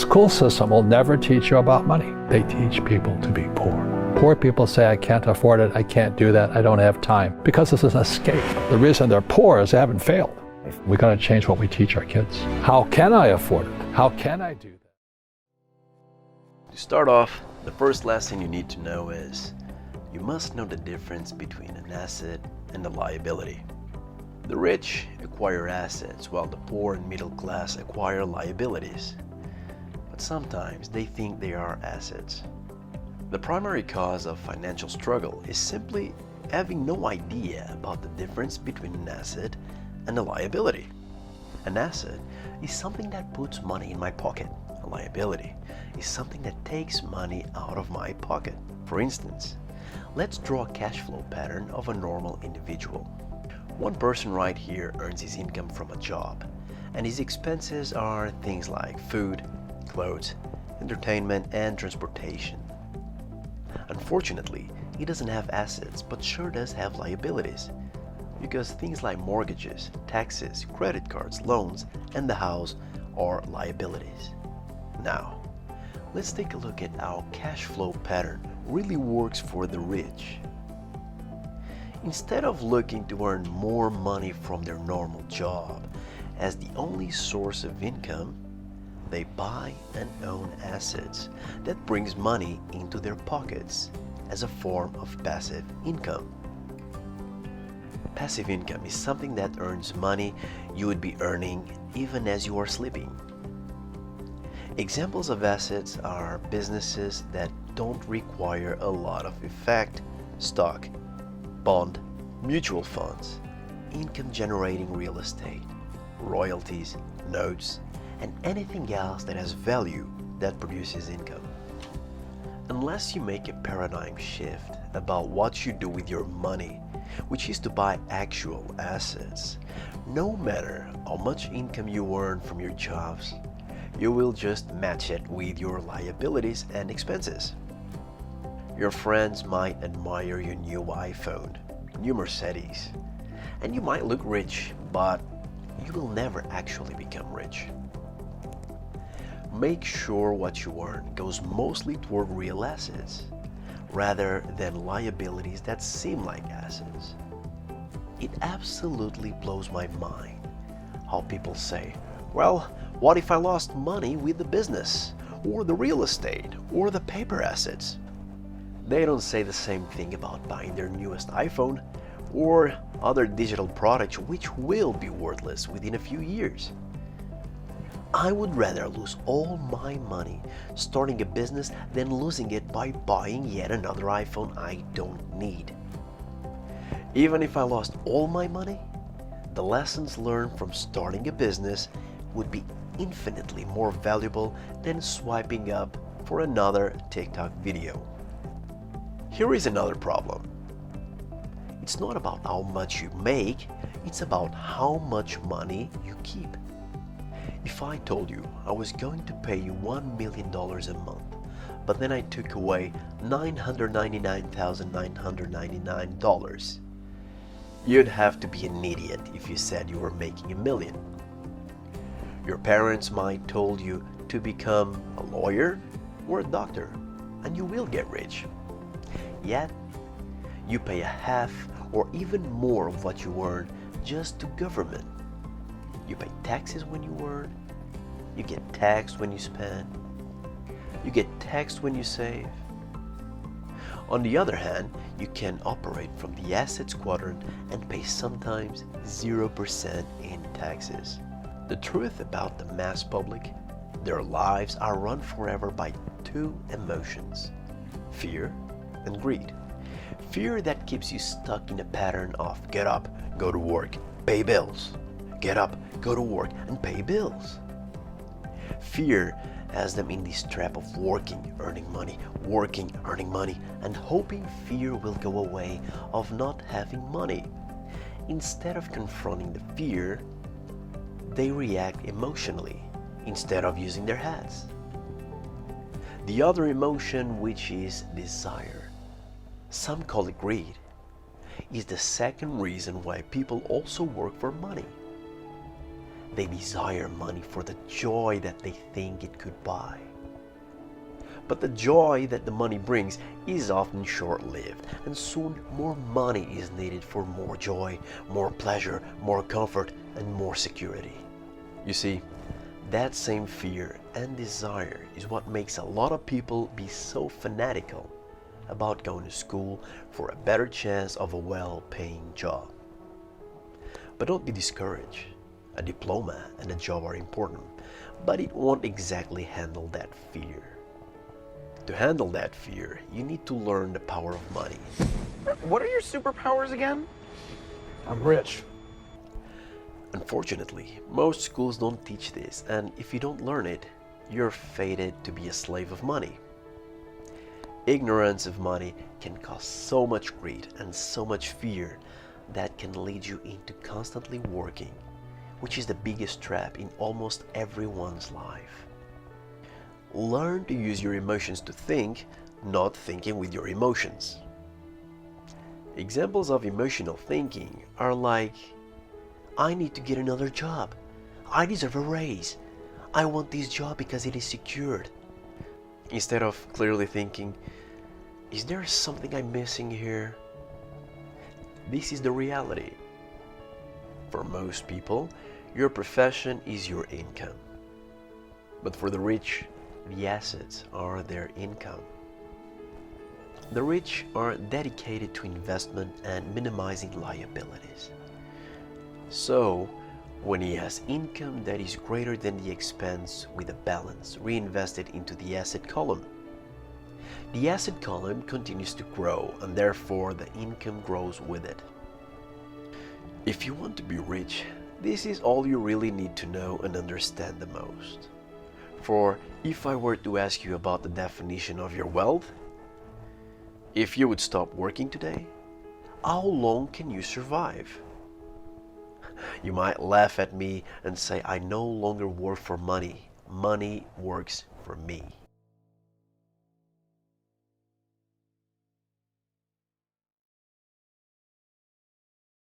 school system will never teach you about money. They teach people to be poor. Poor people say, I can't afford it, I can't do that, I don't have time, because this is an escape. The reason they're poor is they haven't failed. We've got to change what we teach our kids. How can I afford it? How can I do that? To start off, the first lesson you need to know is you must know the difference between an asset and a liability. The rich acquire assets while the poor and middle class acquire liabilities. But sometimes they think they are assets. The primary cause of financial struggle is simply having no idea about the difference between an asset and a liability. An asset is something that puts money in my pocket. A liability is something that takes money out of my pocket. For instance, let's draw a cash flow pattern of a normal individual. One person right here earns his income from a job, and his expenses are things like food, clothes, entertainment, and transportation. Unfortunately, he doesn't have assets, but sure does have liabilities, because things like mortgages, taxes, credit cards, loans, and the house are liabilities. Now, let's take a look at how cash flow pattern really works for the rich. Instead of looking to earn more money from their normal job as the only source of income, they buy and own assets that brings money into their pockets as a form of passive income. Passive income is something that earns money you would be earning even as you are sleeping. Examples of assets are businesses that don't require a lot of effect, stock, bond, mutual funds, income-generating real estate, royalties, notes, and anything else that has value that produces income. Unless you make a paradigm shift about what you do with your money, which is to buy actual assets, no matter how much income you earn from your jobs, you will just match it with your liabilities and expenses. Your friends might admire your new iPhone, new Mercedes, and you might look rich, but you will never actually become rich. Make sure what you earn goes mostly toward real assets, rather than liabilities that seem like assets. It absolutely blows my mind how people say, well, what if I lost money with the business, or the real estate, or the paper assets? They don't say the same thing about buying their newest iPhone or other digital products which will be worthless within a few years. I would rather lose all my money starting a business than losing it by buying yet another iPhone I don't need. Even if I lost all my money, the lessons learned from starting a business would be infinitely more valuable than swiping up for another TikTok video. Here is another problem. It's not about how much you make, it's about how much money you keep. If I told you I was going to pay you $1 million a month, but then I took away $999,999, you'd have to be an idiot if you said you were making $1 million. Your parents might told you to become a lawyer or a doctor, and you will get rich. Yet, you pay a half or even more of what you earn just to government. You pay taxes when you earn, you get taxed when you spend, you get taxed when you save. On the other hand, you can operate from the assets quadrant and pay sometimes 0% in taxes. The truth about the mass public, their lives are run forever by two emotions, fear and greed. Fear that keeps you stuck in a pattern of get up, go to work, pay bills. Get up, go to work, and pay bills. Fear has them in this trap of working, earning money, working, earning money, and hoping fear will go away of not having money. Instead of confronting the fear, they react emotionally instead of using their heads. The other emotion, which is desire, some call it greed, is the second reason why people also work for money. They desire money for the joy that they think it could buy. But the joy that the money brings is often short-lived, and soon more money is needed for more joy, more pleasure, more comfort, and more security. You see, that same fear and desire is what makes a lot of people be so fanatical about going to school for a better chance of a well-paying job. But don't be discouraged. A diploma and a job are important, but it won't exactly handle that fear. To handle that fear, you need to learn the power of money. What are your superpowers again? I'm rich. Unfortunately, most schools don't teach this, and if you don't learn it, you're fated to be a slave of money. Ignorance of money can cause so much greed and so much fear that can lead you into constantly working, which is the biggest trap in almost everyone's life. Learn to use your emotions to think, not thinking with your emotions. Examples of emotional thinking are like, I need to get another job. I deserve a raise. I want this job because it is secured. Instead of clearly thinking, is there something I'm missing here? This is the reality. For most people, your profession is your income. But for the rich, the assets are their income. The rich are dedicated to investment and minimizing liabilities. So, when he has income that is greater than the expense with a balance reinvested into the asset column, the asset column continues to grow and therefore the income grows with it. If you want to be rich, this is all you really need to know and understand the most. For if I were to ask you about the definition of your wealth, if you would stop working today, how long can you survive? You might laugh at me and say I no longer work for money. Money works for me.